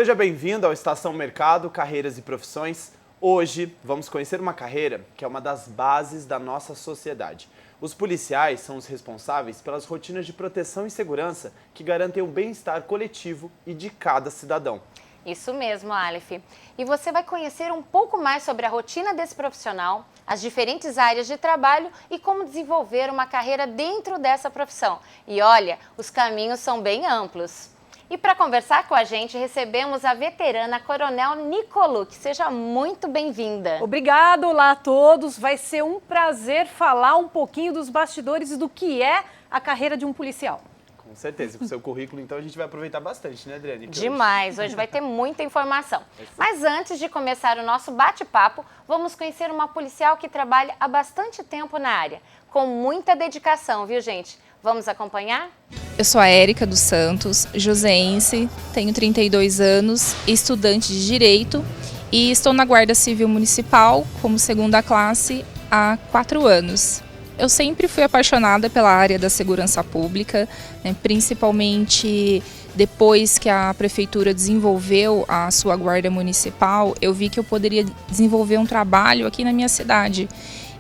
Seja bem-vindo ao Estação Mercado, Carreiras e Profissões. Hoje vamos conhecer uma carreira que é uma das bases da nossa sociedade. Os policiais são os responsáveis pelas rotinas de proteção e segurança que garantem o bem-estar coletivo e de cada cidadão. Isso mesmo, Aleph. E você vai conhecer um pouco mais sobre a rotina desse profissional, as diferentes áreas de trabalho e como desenvolver uma carreira dentro dessa profissão. E olha, os caminhos são bem amplos. E para conversar com a gente, recebemos a veterana Coronel Nicolucci. Seja muito bem-vinda. Obrigada, olá a todos. Vai ser um prazer falar um pouquinho dos bastidores do que é a carreira de um policial. Com certeza, com o seu currículo, então, a gente vai aproveitar bastante, né, Adriane? Demais, hoje vai ter muita informação. Mas antes de começar o nosso bate-papo, vamos conhecer uma policial que trabalha há bastante tempo na área, com muita dedicação, viu, gente? Vamos acompanhar? Eu sou a Érica dos Santos, joseense, tenho 32 anos, estudante de Direito e estou na Guarda Civil Municipal como segunda classe há 4 anos. Eu sempre fui apaixonada pela área da segurança pública, né, principalmente depois que a prefeitura desenvolveu a sua guarda municipal, eu vi que eu poderia desenvolver um trabalho aqui na minha cidade.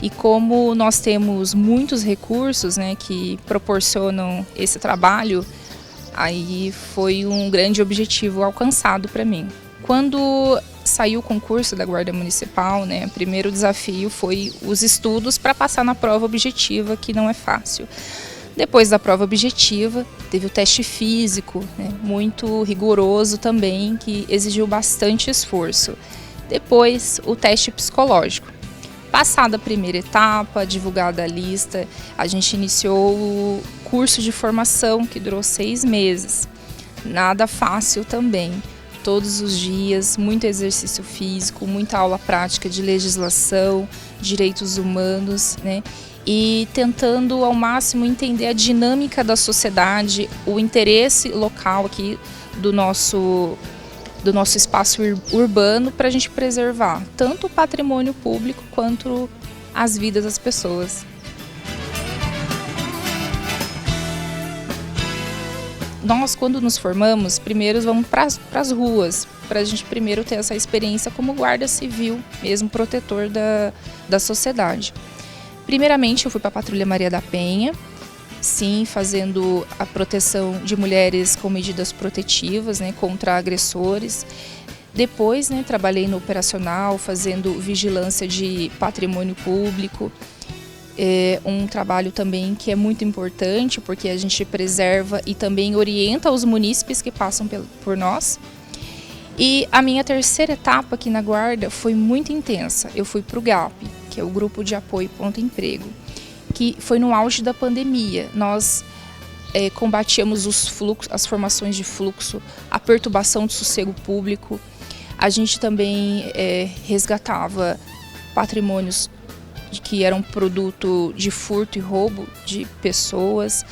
E como nós temos muitos recursos, né, que proporcionam esse trabalho, aí foi um grande objetivo alcançado para mim. Quando saiu o concurso da Guarda Municipal, né, o primeiro desafio foi os estudos para passar na prova objetiva, que não é fácil. Depois da prova objetiva, teve o teste físico, né, muito rigoroso também, que exigiu bastante esforço. Depois, o teste psicológico. Passada a primeira etapa, divulgada a lista, a gente iniciou o curso de formação, que durou 6 meses. Nada fácil também. Todos os dias, muito exercício físico, muita aula prática de legislação, direitos humanos, né? E tentando ao máximo entender a dinâmica da sociedade, o interesse local aqui do nosso espaço urbano para a gente preservar tanto o patrimônio público quanto as vidas das pessoas. Nós, quando nos formamos, primeiro vamos para as ruas, para a gente primeiro ter essa experiência como guarda civil, mesmo protetor da sociedade. Primeiramente, eu fui para a Patrulha Maria da Penha, sim, fazendo a proteção de mulheres com medidas protetivas, né, contra agressores. Depois, né, trabalhei no operacional, fazendo vigilância de patrimônio público. É um trabalho também que é muito importante, porque a gente preserva e também orienta os munícipes que passam por nós. E a minha terceira etapa aqui na Guarda foi muito intensa. Eu fui para o GAP, que é o Grupo de Apoio Pronto Emprego, que foi no auge da pandemia. Nós combatíamos os fluxos, as formações de fluxo, a perturbação do sossego público. A gente também resgatava patrimônios que eram produto de furto e roubo de pessoas,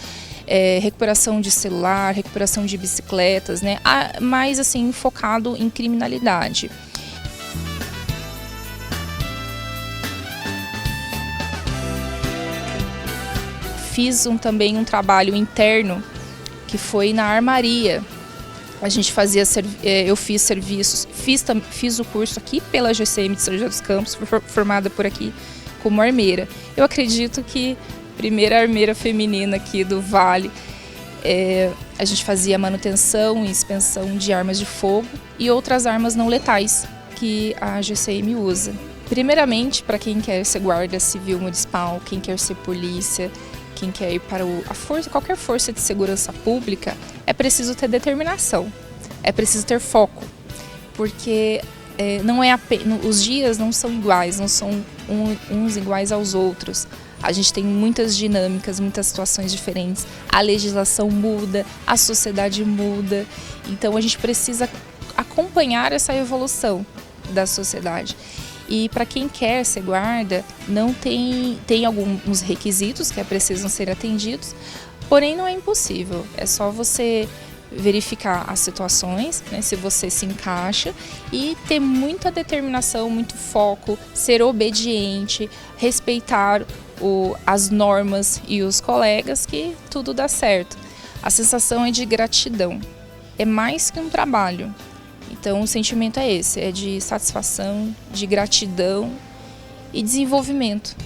recuperação de celular, recuperação de bicicletas, né? Mais assim, focado em criminalidade. Fiz também um trabalho interno que foi na armaria. A gente fazia, eu fiz serviços, fiz o curso aqui pela GCM de São José dos Campos, formada por aqui como armeira. Eu acredito que a primeira armeira feminina aqui do Vale, a gente fazia manutenção e inspeção de armas de fogo e outras armas não letais que a GCM usa. Primeiramente, para quem quer ser guarda civil municipal, quem quer ser polícia, quem quer ir para qualquer força de segurança pública, é preciso ter determinação, é preciso ter foco, porque não é os dias não são iguais, não são uns iguais aos outros. A gente tem muitas dinâmicas, muitas situações diferentes, a legislação muda, a sociedade muda, então a gente precisa acompanhar essa evolução da sociedade. E para quem quer ser guarda, não tem alguns requisitos que precisam ser atendidos, porém não é impossível. É só você verificar as situações, né, se você se encaixa e ter muita determinação, muito foco, ser obediente, respeitar as normas e os colegas, que tudo dá certo. A sensação é de gratidão. É mais que um trabalho. Então, o sentimento é esse, é de satisfação, de gratidão e desenvolvimento.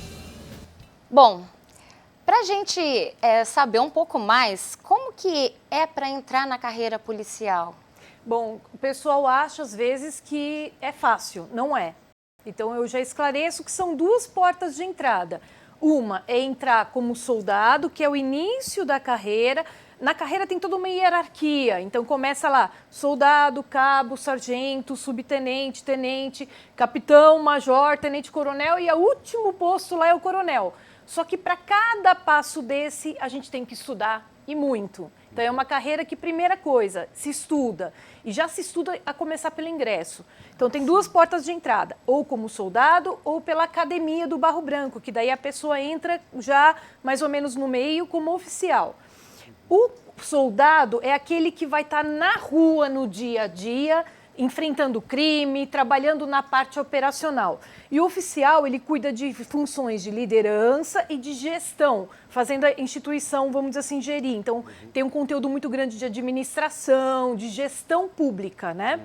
Bom, para a gente saber um pouco mais, como que é para entrar na carreira policial? Bom, o pessoal acha às vezes que é fácil, não é. Então eu já esclareço que são duas portas de entrada. Uma é entrar como soldado, que é o início da carreira. Na carreira tem toda uma hierarquia, então começa lá, soldado, cabo, sargento, subtenente, tenente, capitão, major, tenente-coronel e o último posto lá é o coronel. Só que para cada passo desse a gente tem que estudar e muito. Então é uma carreira que, primeira coisa, se estuda. E já se estuda a começar pelo ingresso. Então tem duas portas de entrada, ou como soldado ou pela academia do Barro Branco, que daí a pessoa entra já mais ou menos no meio como oficial. O soldado é aquele que vai estar na rua no dia a dia, enfrentando crime, trabalhando na parte operacional. E o oficial, ele cuida de funções de liderança e de gestão, fazendo a instituição, vamos dizer assim, gerir. Então, tem um conteúdo muito grande de administração, de gestão pública, né?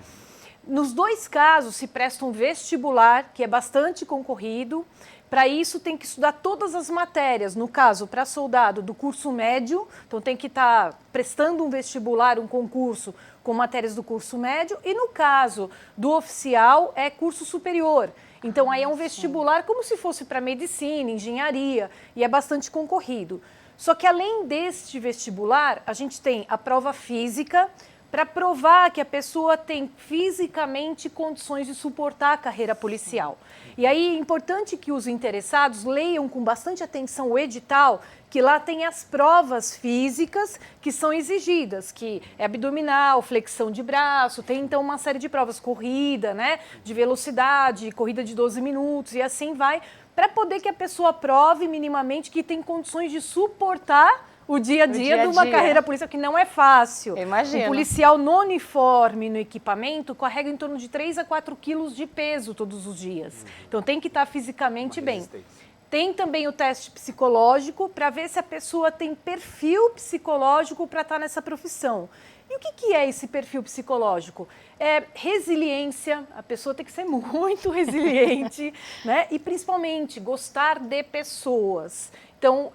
Nos dois casos, se presta um vestibular, que é bastante concorrido. Para isso, tem que estudar todas as matérias. No caso, para soldado, do curso médio, então tem que estar prestando um vestibular, um concurso com matérias do curso médio. E no caso do oficial, é curso superior. Então, aí é um vestibular como se fosse para medicina, engenharia, e é bastante concorrido. Só que, além deste vestibular, a gente tem a prova física, para provar que a pessoa tem fisicamente condições de suportar a carreira policial. E aí é importante que os interessados leiam com bastante atenção o edital, que lá tem as provas físicas que são exigidas, que é abdominal, flexão de braço, tem então uma série de provas, corrida, né, de velocidade, corrida de 12 minutos e assim vai, para poder que a pessoa prove minimamente que tem condições de suportar o dia a dia de uma carreira policial, que não é fácil. Imagina. O policial no uniforme, no equipamento, carrega em torno de 3 a 4 quilos de peso todos os dias. Então tem que estar fisicamente bem. Tem também o teste psicológico para ver se a pessoa tem perfil psicológico para estar nessa profissão. E o que é esse perfil psicológico? É resiliência, a pessoa tem que ser muito resiliente, né? E principalmente gostar de pessoas. Então,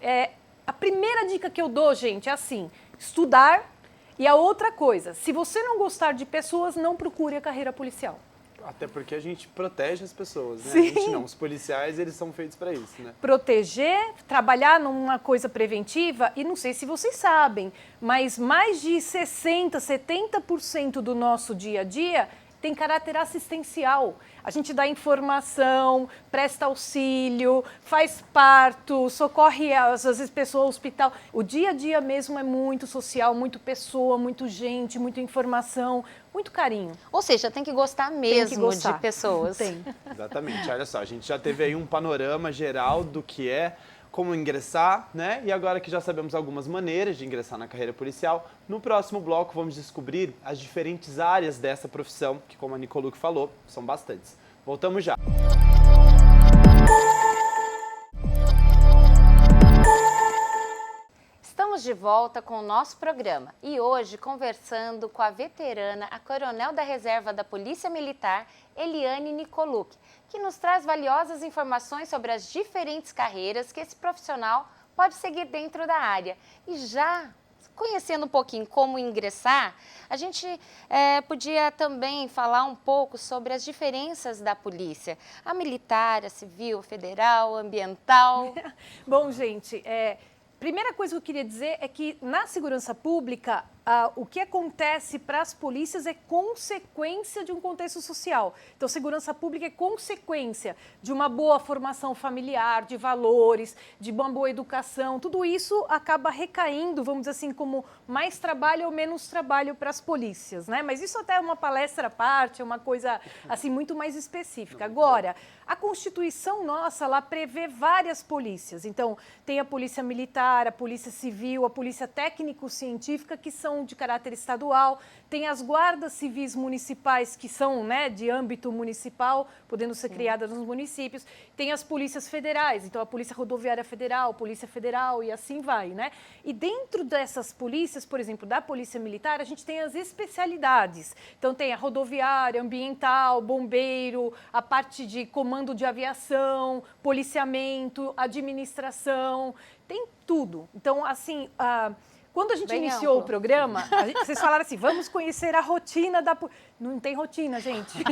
a primeira dica que eu dou, gente, é assim, estudar. E a outra coisa, se você não gostar de pessoas, não procure a carreira policial. Até porque a gente protege as pessoas, né? Sim. A gente não, os policiais, eles são feitos para isso, né? Proteger, trabalhar numa coisa preventiva, e não sei se vocês sabem, mas mais de 60%, 70% do nosso dia a dia tem caráter assistencial. A gente dá informação, presta auxílio, faz parto, socorre às vezes pessoas ao hospital. O dia a dia mesmo é muito social, muito pessoa, muito gente, muita informação, muito carinho. Ou seja, tem que gostar mesmo de pessoas. Tem. Exatamente. Olha só, a gente já teve aí um panorama geral do que é, como ingressar, né? E agora que já sabemos algumas maneiras de ingressar na carreira policial, no próximo bloco vamos descobrir as diferentes áreas dessa profissão, que como a Nicoluc falou, são bastantes. Voltamos já. Estamos de volta com o nosso programa e hoje conversando com a veterana, a coronel da reserva da Polícia Militar, Eliane Nicoluc, que nos traz valiosas informações sobre as diferentes carreiras que esse profissional pode seguir dentro da área. E já conhecendo um pouquinho como ingressar, a gente podia também falar um pouco sobre as diferenças da polícia, a militar, a civil, a federal, a ambiental. Bom, gente, primeira coisa que eu queria dizer é que na segurança pública, o que acontece para as polícias é consequência de um contexto social. Então, segurança pública é consequência de uma boa formação familiar, de valores, de uma boa educação. Tudo isso acaba recaindo, vamos dizer assim, como mais trabalho ou menos trabalho para as polícias, né? Mas isso até é uma palestra à parte, é uma coisa assim muito mais específica. Agora, a Constituição nossa, ela prevê várias polícias. Então, tem a Polícia Militar, a Polícia Civil, a Polícia Técnico-Científica, que são são de caráter estadual, tem as guardas civis municipais que são, né, de âmbito municipal, podendo ser criadas nos municípios, tem as polícias federais, então a Polícia Rodoviária Federal, Polícia Federal e assim vai, né? E dentro dessas polícias, por exemplo, da Polícia Militar, a gente tem as especialidades. Então tem a rodoviária, ambiental, bombeiro, a parte de comando de aviação, policiamento, administração, tem tudo. Então, assim, quando a gente Bem iniciou amplo. o programa, vocês falaram assim, vamos conhecer a rotina da... Não tem rotina, gente.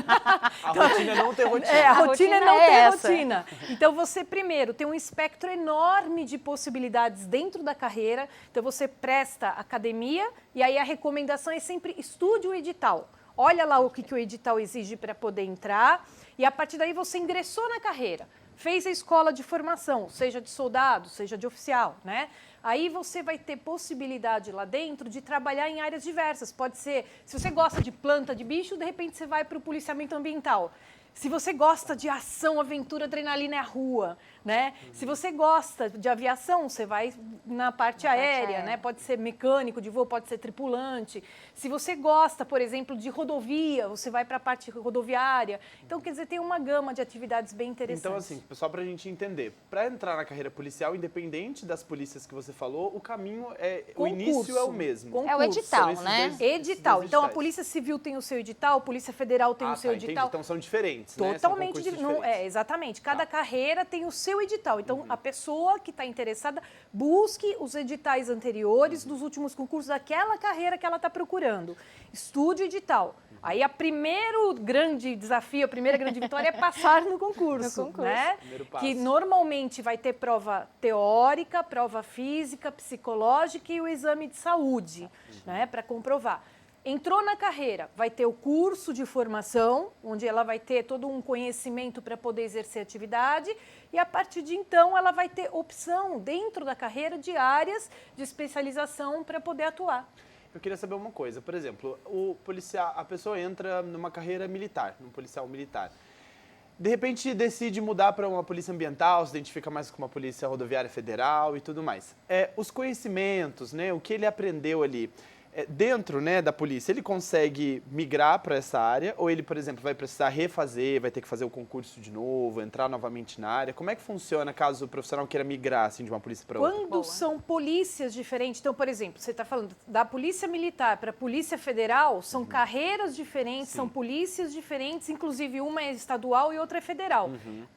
A rotina não tem rotina. A rotina rotina não é tem essa. rotina. Então, você, primeiro, tem um espectro enorme de possibilidades dentro da carreira. Então, você presta academia e aí a recomendação é sempre estude o edital. Olha lá o que o edital exige para poder entrar e, a partir daí, você ingressou na carreira. Fez a escola de formação, seja de soldado, seja de oficial, né? Aí você vai ter possibilidade lá dentro de trabalhar em áreas diversas. Pode ser, se você gosta de planta, de bicho, de repente você vai para o policiamento ambiental. Se você gosta de ação, aventura, adrenalina, é a rua, né? Se você gosta de aviação, você vai na parte aérea, né? Pode ser mecânico de voo, pode ser tripulante. Se você gosta, por exemplo, de rodovia, você vai para a parte rodoviária. Então, quer dizer, tem uma gama de atividades bem interessantes. Então, assim, só para a gente entender, para entrar na carreira policial, independente das polícias que você falou, o caminho o início é o mesmo. Concurso. É o edital, São esses né? dois- Edital. esses Então, a editais. Polícia Civil tem o seu edital, a Polícia Federal tem o seu entendi. edital. Então são diferentes, né? São Totalmente concursos diferente. Exatamente. Cada carreira tem o seu edital. Então, a pessoa que está interessada busque os editais anteriores dos últimos concursos daquela carreira que ela está procurando. Estude o edital. Aí, o primeiro grande desafio, a primeira grande vitória é passar no concurso. No concurso. Né? Primeiro passo. Que normalmente vai ter prova teórica, prova física, psicológica e o exame de saúde, né, para comprovar. Entrou na carreira, vai ter o curso de formação, onde ela vai ter todo um conhecimento para poder exercer atividade, e a partir de então ela vai ter opção dentro da carreira de áreas de especialização para poder atuar. Eu queria saber uma coisa, por exemplo, a pessoa entra numa carreira militar, num policial militar. De repente decide mudar para uma polícia ambiental, se identifica mais com uma polícia rodoviária federal e tudo mais. Os conhecimentos, né, o que ele aprendeu ali, dentro, né, da polícia, ele consegue migrar para essa área ou ele, por exemplo, vai precisar refazer, vai ter que fazer o concurso de novo, entrar novamente na área? Como é que funciona caso o profissional queira migrar assim, de uma polícia para outra? Quando são polícias diferentes, então, por exemplo, você está falando da Polícia Militar para a Polícia Federal, são carreiras diferentes, são polícias diferentes, inclusive uma é estadual e outra é federal.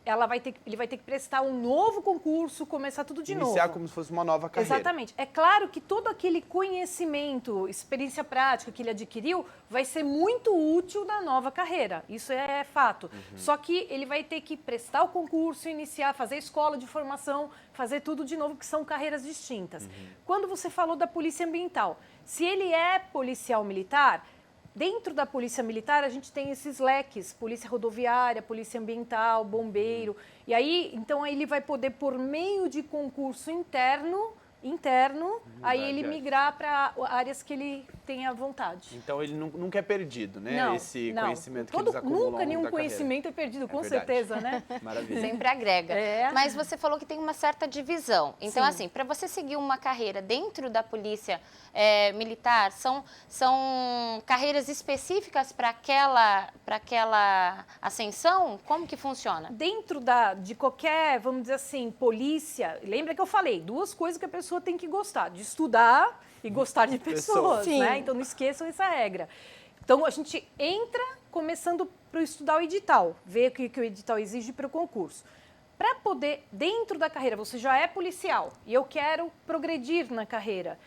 Ele vai ter que prestar um novo concurso, começar tudo de novo. Iniciar como se fosse uma nova carreira. Exatamente. É claro que todo aquele conhecimento, experiência prática que ele adquiriu vai ser muito útil na nova carreira. Isso é fato. Só que ele vai ter que prestar o concurso, iniciar, fazer escola de formação, fazer tudo de novo, que são carreiras distintas. Quando você falou da Polícia Ambiental, se ele é policial militar, dentro da Polícia Militar, a gente tem esses leques, Polícia Rodoviária, Polícia Ambiental, Bombeiro. E aí, então, ele vai poder, por meio de concurso interno, aí ele migrar para áreas que ele tenha vontade. Então ele nunca é perdido, né? Não, Esse não. conhecimento que eles acumulam Nunca nenhum da carreira. conhecimento é perdido, com verdade. certeza, né? Maravilha. Sempre agrega. Mas você falou que tem uma certa divisão. Então, Sim. assim, para você seguir uma carreira dentro da polícia militar, são carreiras específicas para aquela ascensão? Como que funciona? Dentro de qualquer, vamos dizer assim, polícia, lembra que eu falei, duas coisas que a pessoa tem que gostar, de estudar e gostar de pessoas, Sim. né? Então não esqueçam essa regra. Então a gente entra começando para estudar o edital, ver o que o edital exige para o concurso. Para poder, dentro da carreira, você já é policial e eu quero progredir na carreira.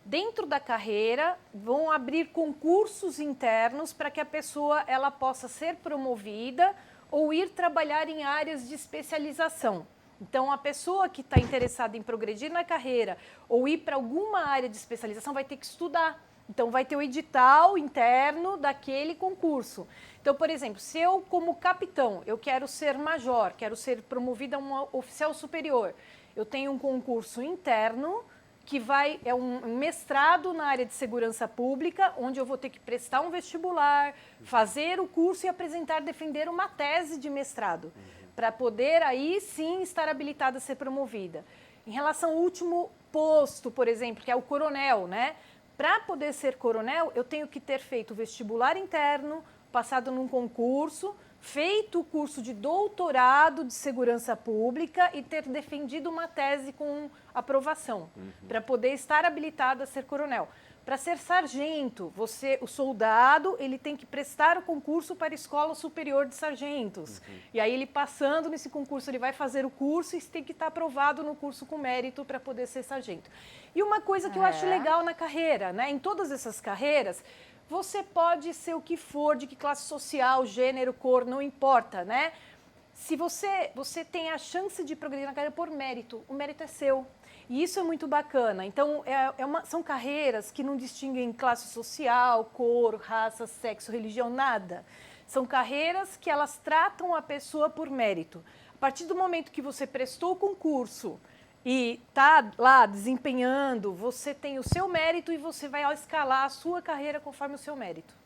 Dentro da carreira, vão abrir concursos internos para que a pessoa ela possa ser promovida ou ir trabalhar em áreas de especialização. Então, a pessoa que está interessada em progredir na carreira ou ir para alguma área de especialização vai ter que estudar. Então, vai ter o edital interno daquele concurso. Então, por exemplo, se eu, como capitão, eu quero ser major, quero ser promovida a um oficial superior, eu tenho um concurso interno que é um mestrado na área de segurança pública, onde eu vou ter que prestar um vestibular, fazer o curso e defender uma tese de mestrado, para poder aí sim estar habilitada a ser promovida. Em relação ao último posto, por exemplo, que é o coronel, né? Para poder ser coronel, eu tenho que ter feito vestibular interno, passado num concurso, feito o curso de doutorado de segurança pública e ter defendido uma tese com aprovação, para poder estar habilitado a ser coronel. Para ser sargento, o soldado, ele tem que prestar o concurso para a Escola Superior de Sargentos. E aí ele passando nesse concurso, ele vai fazer o curso e tem que estar aprovado no curso com mérito para poder ser sargento. E uma coisa que eu acho legal na carreira, né? Em todas essas carreiras, você pode ser o que for, de que classe social, gênero, cor, não importa, né? Se você tem a chance de progredir na carreira por mérito, o mérito é seu. E isso é muito bacana. Então, são carreiras que não distinguem classe social, cor, raça, sexo, religião, nada. São carreiras que elas tratam a pessoa por mérito. A partir do momento que você prestou o concurso e está lá desempenhando, você tem o seu mérito e você vai escalar a sua carreira conforme o seu mérito.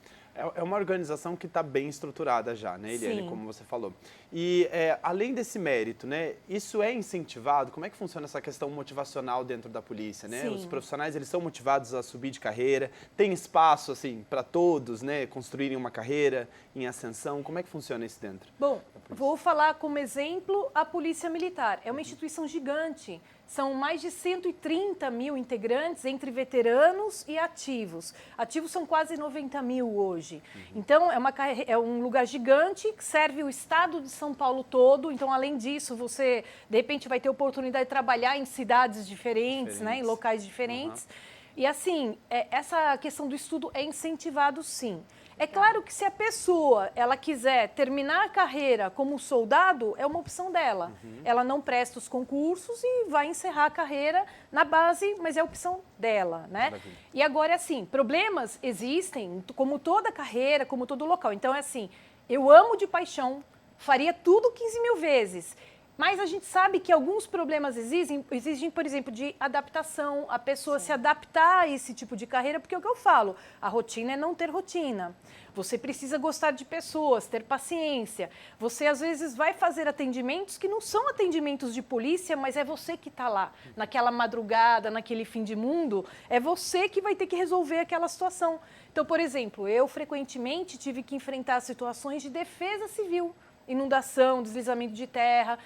É uma organização que está bem estruturada já, né, Eliane, Sim. como você falou. E além desse mérito, né, isso é incentivado? Como é que funciona essa questão motivacional dentro da polícia, né? Sim. Os profissionais, eles são motivados a subir de carreira? Tem espaço, assim, para todos, né, construírem uma carreira em ascensão? Como é que funciona isso dentro? Bom, vou falar como exemplo a Polícia Militar. É uma instituição gigante. São mais de 130 mil integrantes entre veteranos e ativos. Ativos são quase 90 mil hoje. Então, é um lugar gigante que serve o estado de São Paulo todo. Então, além disso, você, de repente, vai ter oportunidade de trabalhar em cidades diferentes, né, em locais diferentes. E, assim, essa questão do estudo é incentivado, sim. É claro que se a pessoa ela quiser terminar a carreira como soldado, é uma opção dela. Ela não presta os concursos e vai encerrar a carreira na base, mas é a opção dela, né? Maravilha. E agora, assim, problemas existem, como toda carreira, como todo local. Então, é assim, eu amo de paixão, faria tudo 15 mil vezes. Mas a gente sabe que alguns problemas exigem, por exemplo, de adaptação, a pessoa se adaptar a esse tipo de carreira, porque é o que eu falo, a rotina é não ter rotina. Você precisa gostar de pessoas, ter paciência. Você, às vezes, vai fazer atendimentos que não são atendimentos de polícia, mas é você que está lá, naquela madrugada, naquele fim de mundo, é você que vai ter que resolver aquela situação. Então, por exemplo, eu frequentemente tive que enfrentar situações de defesa civil, inundação, deslizamento de terra.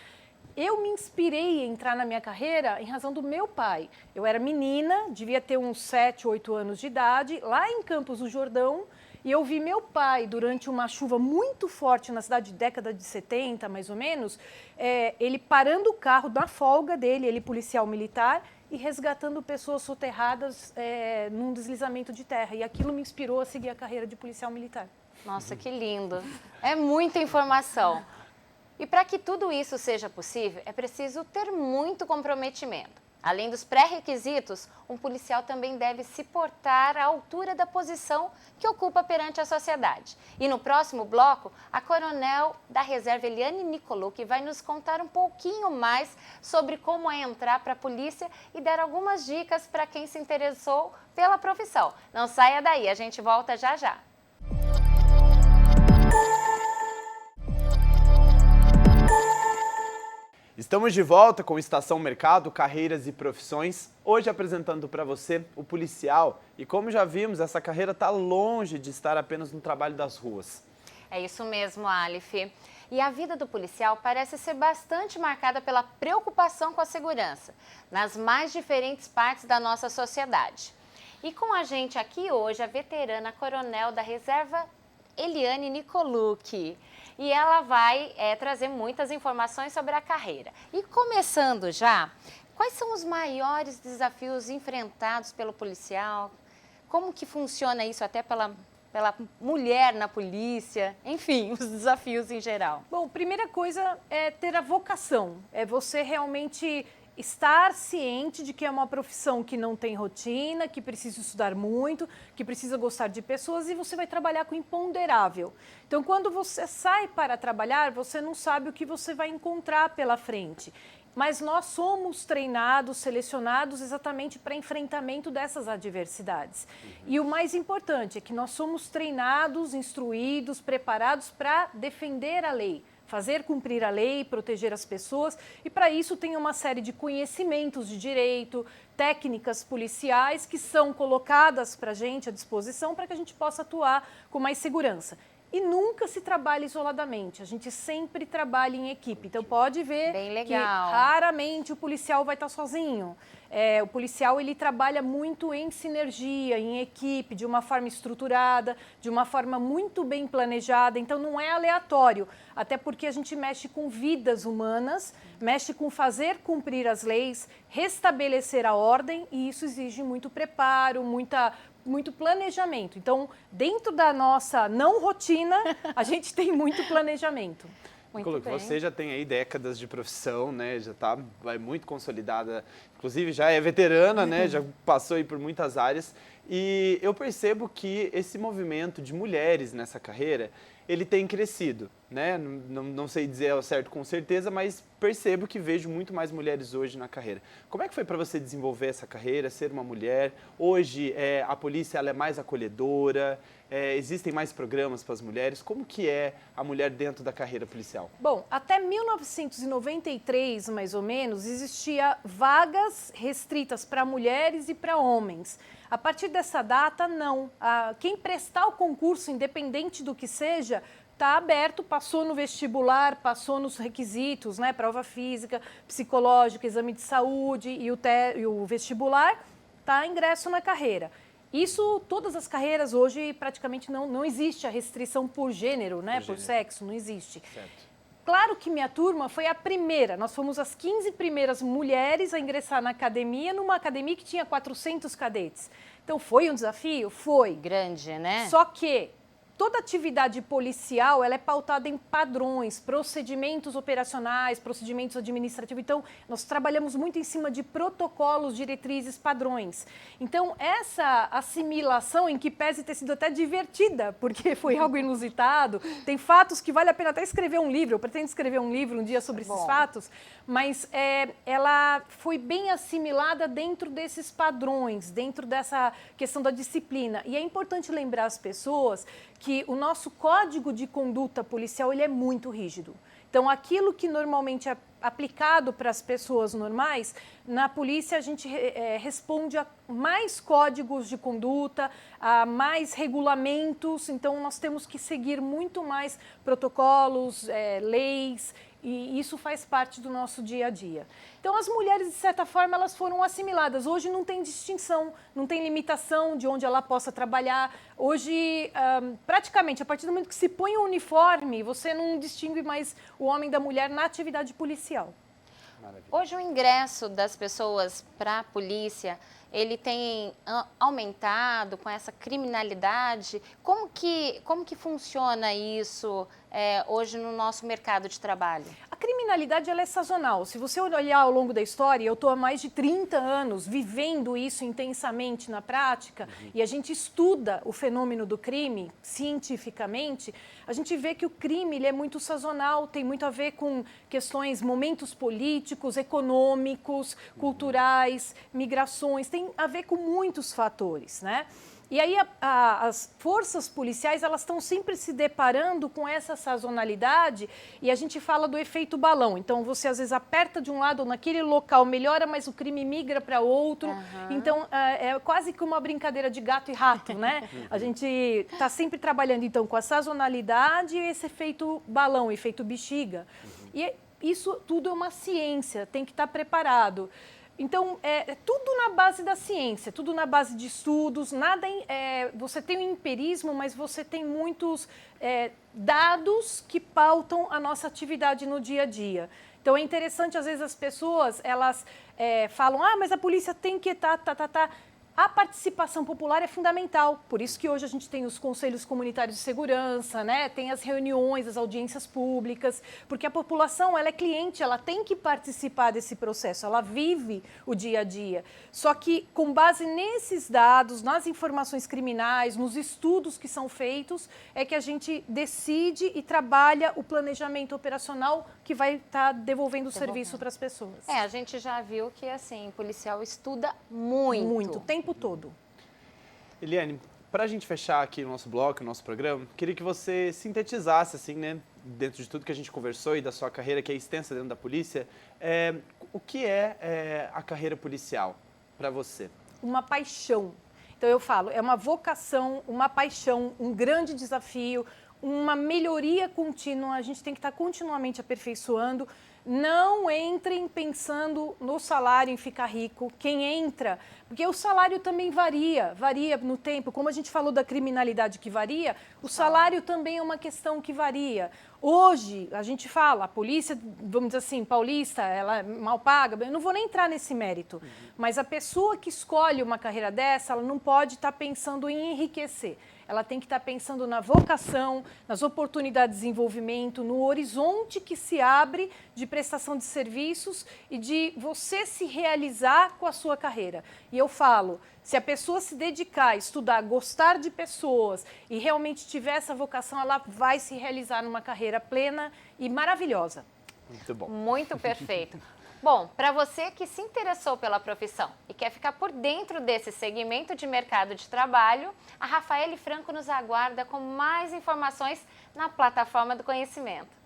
Eu me inspirei a entrar na minha carreira em razão do meu pai. Eu era menina, devia ter uns 7, 8 anos de idade, lá em Campos do Jordão, e eu vi meu pai, durante uma chuva muito forte na cidade, década de 70, mais ou menos, ele parando o carro na folga dele, ele policial militar, e resgatando pessoas soterradas num deslizamento de terra. E aquilo me inspirou a seguir a carreira de policial militar. Nossa, que lindo. É muita informação. E para que tudo isso seja possível, é preciso ter muito comprometimento. Além dos pré-requisitos, um policial também deve se portar à altura da posição que ocupa perante a sociedade. E no próximo bloco, a coronel da reserva Eliane Nicolucci vai nos contar um pouquinho mais sobre como é entrar para a polícia e dar algumas dicas para quem se interessou pela profissão. Não saia daí, a gente volta já já. Estamos de volta com Estação Mercado, Carreiras e Profissões. Hoje apresentando para você o policial. E como já vimos, essa carreira está longe de estar apenas no trabalho das ruas. É isso mesmo, Aleph. E a vida do policial parece ser bastante marcada pela preocupação com a segurança, nas mais diferentes partes da nossa sociedade. E com a gente aqui hoje, a veterana coronel da reserva Eliane Nicolucci. E ela vai trazer muitas informações sobre a carreira. E começando já, quais são os maiores desafios enfrentados pelo policial? Como que funciona isso até pela mulher na polícia? Enfim, os desafios em geral. Bom, primeira coisa é ter a vocação. É você realmente estar ciente de que é uma profissão que não tem rotina, que precisa estudar muito, que precisa gostar de pessoas e você vai trabalhar com imponderável. Então, quando você sai para trabalhar, você não sabe o que você vai encontrar pela frente. Mas nós somos treinados, selecionados exatamente para enfrentamento dessas adversidades. E o mais importante é que nós somos treinados, instruídos, preparados para defender a lei, fazer cumprir a lei, proteger as pessoas, e para isso tem uma série de conhecimentos de direito, técnicas policiais que são colocadas para a gente à disposição para que a gente possa atuar com mais segurança. E nunca se trabalha isoladamente, a gente sempre trabalha em equipe. Então pode ver que raramente o policial vai estar sozinho. O policial ele trabalha muito em sinergia, em equipe, de uma forma estruturada, de uma forma muito bem planejada. Então não é aleatório, até porque a gente mexe com vidas humanas, mexe com fazer cumprir as leis, restabelecer a ordem, e isso exige muito preparo, muito planejamento. Então, dentro da nossa não rotina, a gente tem muito planejamento. Muito bem. Você já tem aí décadas de profissão, né? Já está muito consolidada, inclusive já é veterana, né? Já passou aí por muitas áreas. E eu percebo que esse movimento de mulheres nessa carreira, ele tem crescido, né? Não sei dizer ao certo com certeza, mas percebo que vejo muito mais mulheres hoje na carreira. Como é que foi para você desenvolver essa carreira, ser uma mulher? Hoje a polícia ela é mais acolhedora, existem mais programas para as mulheres. Como que é a mulher dentro da carreira policial? Bom, até 1993, mais ou menos, existia vagas restritas para mulheres e para homens. A partir dessa data, não. Quem prestar o concurso, independente do que seja, está aberto, passou no vestibular, passou nos requisitos, né? Prova física, psicológica, exame de saúde e o vestibular, está ingresso na carreira. Isso, todas as carreiras hoje, praticamente não existe a restrição por gênero, né? Por sexo, não existe. Certo. Claro que minha turma foi a primeira, nós fomos as 15 primeiras mulheres a ingressar na academia, numa academia que tinha 400 cadetes. Então foi um desafio? Foi. Grande, né? Só que toda atividade policial ela é pautada em padrões, procedimentos operacionais, procedimentos administrativos. Então, nós trabalhamos muito em cima de protocolos, diretrizes, padrões. Então, essa assimilação, em que pese ter sido até divertida, porque foi algo inusitado, tem fatos que vale a pena até escrever um livro, eu pretendo escrever um livro um dia sobre esses fatos, mas ela foi bem assimilada dentro desses padrões, dentro dessa questão da disciplina. E é importante lembrar as pessoas que o nosso código de conduta policial ele é muito rígido. Então, aquilo que normalmente é aplicado para as pessoas normais, na polícia a gente responde a mais códigos de conduta, a mais regulamentos. Então, nós temos que seguir muito mais protocolos, leis, e isso faz parte do nosso dia a dia. Então, as mulheres, de certa forma, elas foram assimiladas. Hoje não tem distinção, não tem limitação de onde ela possa trabalhar. Hoje, praticamente, a partir do momento que se põe o uniforme, você não distingue mais o homem da mulher na atividade policial. Maravilha. Hoje o ingresso das pessoas para a polícia, ele tem aumentado com essa criminalidade? Como que funciona isso hoje no nosso mercado de trabalho? A criminalidade ela é sazonal. Se você olhar ao longo da história, eu estou há mais de 30 anos vivendo isso intensamente na prática, e a gente estuda o fenômeno do crime cientificamente, a gente vê que o crime ele é muito sazonal, tem muito a ver com questões, momentos políticos, econômicos, culturais, migrações, tem a ver com muitos fatores, né? E aí as forças policiais elas estão sempre se deparando com essa sazonalidade, e a gente fala do efeito balão. Então você às vezes aperta de um lado, naquele local melhora, mas o crime migra para outro. Então é quase que uma brincadeira de gato e rato, né? A gente está sempre trabalhando então com a sazonalidade e esse efeito balão, efeito bexiga. E isso tudo é uma ciência, tem que estar preparado. Então, é tudo na base da ciência, tudo na base de estudos, você tem o empirismo, mas você tem muitos dados que pautam a nossa atividade no dia a dia. Então, é interessante, às vezes, as pessoas, elas falam, mas a polícia tem que A participação popular é fundamental, por isso que hoje a gente tem os conselhos comunitários de segurança, né? Tem as reuniões, as audiências públicas, porque a população ela é cliente, ela tem que participar desse processo, ela vive o dia a dia. Só que com base nesses dados, nas informações criminais, nos estudos que são feitos, é que a gente decide e trabalha o planejamento operacional que vai estar devolvendo o serviço para as pessoas. A gente já viu que assim, o policial estuda muito. Muito, o tempo todo. Eliane, para a gente fechar aqui o nosso bloco, o nosso programa, queria que você sintetizasse, assim, né, dentro de tudo que a gente conversou e da sua carreira, que é extensa dentro da polícia, o que é a carreira policial para você? Uma paixão. Então eu falo, é uma vocação, uma paixão, um grande desafio, uma melhoria contínua, a gente tem que estar continuamente aperfeiçoando. Não entrem pensando no salário, em ficar rico. Quem entra, porque o salário também varia no tempo. Como a gente falou da criminalidade que varia, o salário também é uma questão que varia. Hoje, a gente fala, a polícia, vamos dizer assim, paulista, ela é mal paga. Eu não vou nem entrar nesse mérito, mas a pessoa que escolhe uma carreira dessa, ela não pode estar pensando em enriquecer. Ela tem que estar pensando na vocação, nas oportunidades de desenvolvimento, no horizonte que se abre de prestação de serviços e de você se realizar com a sua carreira. E eu falo, se a pessoa se dedicar, estudar, gostar de pessoas e realmente tiver essa vocação, ela vai se realizar numa carreira plena e maravilhosa. Muito bom. Muito perfeito. Bom, para você que se interessou pela profissão e quer ficar por dentro desse segmento de mercado de trabalho, a Rafaele Franco nos aguarda com mais informações na plataforma do conhecimento.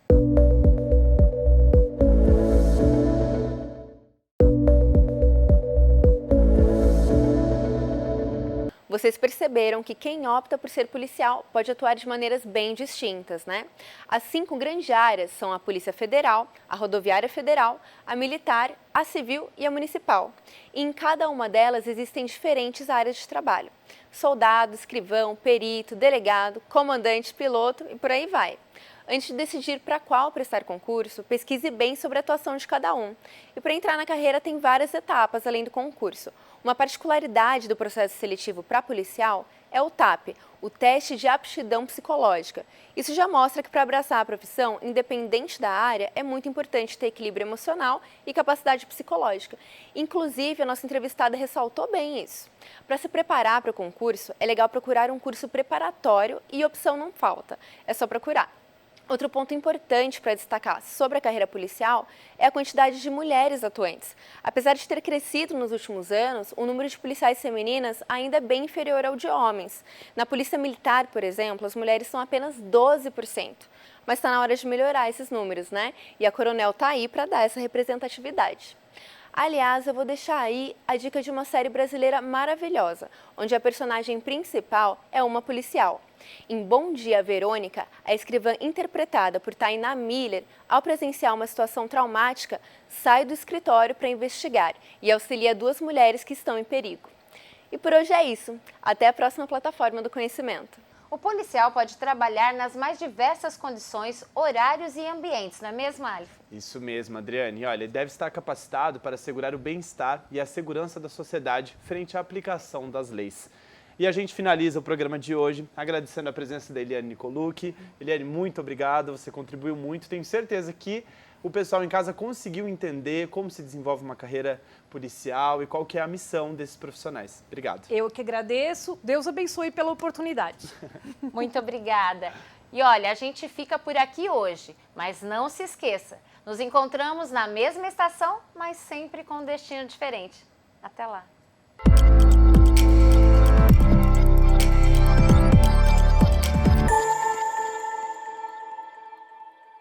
Vocês perceberam que quem opta por ser policial pode atuar de maneiras bem distintas, né? As 5 grandes áreas são a Polícia Federal, a Rodoviária Federal, a Militar, a Civil e a Municipal. E em cada uma delas existem diferentes áreas de trabalho. Soldado, escrivão, perito, delegado, comandante, piloto e por aí vai. Antes de decidir para qual prestar concurso, pesquise bem sobre a atuação de cada um. E para entrar na carreira tem várias etapas além do concurso. Uma particularidade do processo seletivo para policial é o TAP, o Teste de Aptidão Psicológica. Isso já mostra que para abraçar a profissão, independente da área, é muito importante ter equilíbrio emocional e capacidade psicológica. Inclusive, a nossa entrevistada ressaltou bem isso. Para se preparar para o concurso, é legal procurar um curso preparatório e opção não falta, é só procurar. Outro ponto importante para destacar sobre a carreira policial é a quantidade de mulheres atuantes. Apesar de ter crescido nos últimos anos, o número de policiais femininas ainda é bem inferior ao de homens. Na Polícia Militar, por exemplo, as mulheres são apenas 12%. Mas está na hora de melhorar esses números, né? E a Coronel está aí para dar essa representatividade. Aliás, eu vou deixar aí a dica de uma série brasileira maravilhosa, onde a personagem principal é uma policial. Em Bom Dia, Verônica, a escrivã interpretada por Tainá Miller, ao presenciar uma situação traumática, sai do escritório para investigar e auxilia 2 mulheres que estão em perigo. E por hoje é isso. Até a próxima plataforma do conhecimento. O policial pode trabalhar nas mais diversas condições, horários e ambientes, não é mesmo, Alif? Isso mesmo, Adriane. Olha, ele deve estar capacitado para assegurar o bem-estar e a segurança da sociedade frente à aplicação das leis. E a gente finaliza o programa de hoje agradecendo a presença da Eliane Nicolucci. Eliane, muito obrigado, você contribuiu muito. Tenho certeza que o pessoal em casa conseguiu entender como se desenvolve uma carreira policial e qual que é a missão desses profissionais. Obrigado. Eu que agradeço. Deus abençoe pela oportunidade. Muito obrigada. E olha, a gente fica por aqui hoje, mas não se esqueça, nos encontramos na mesma estação, mas sempre com um destino diferente. Até lá.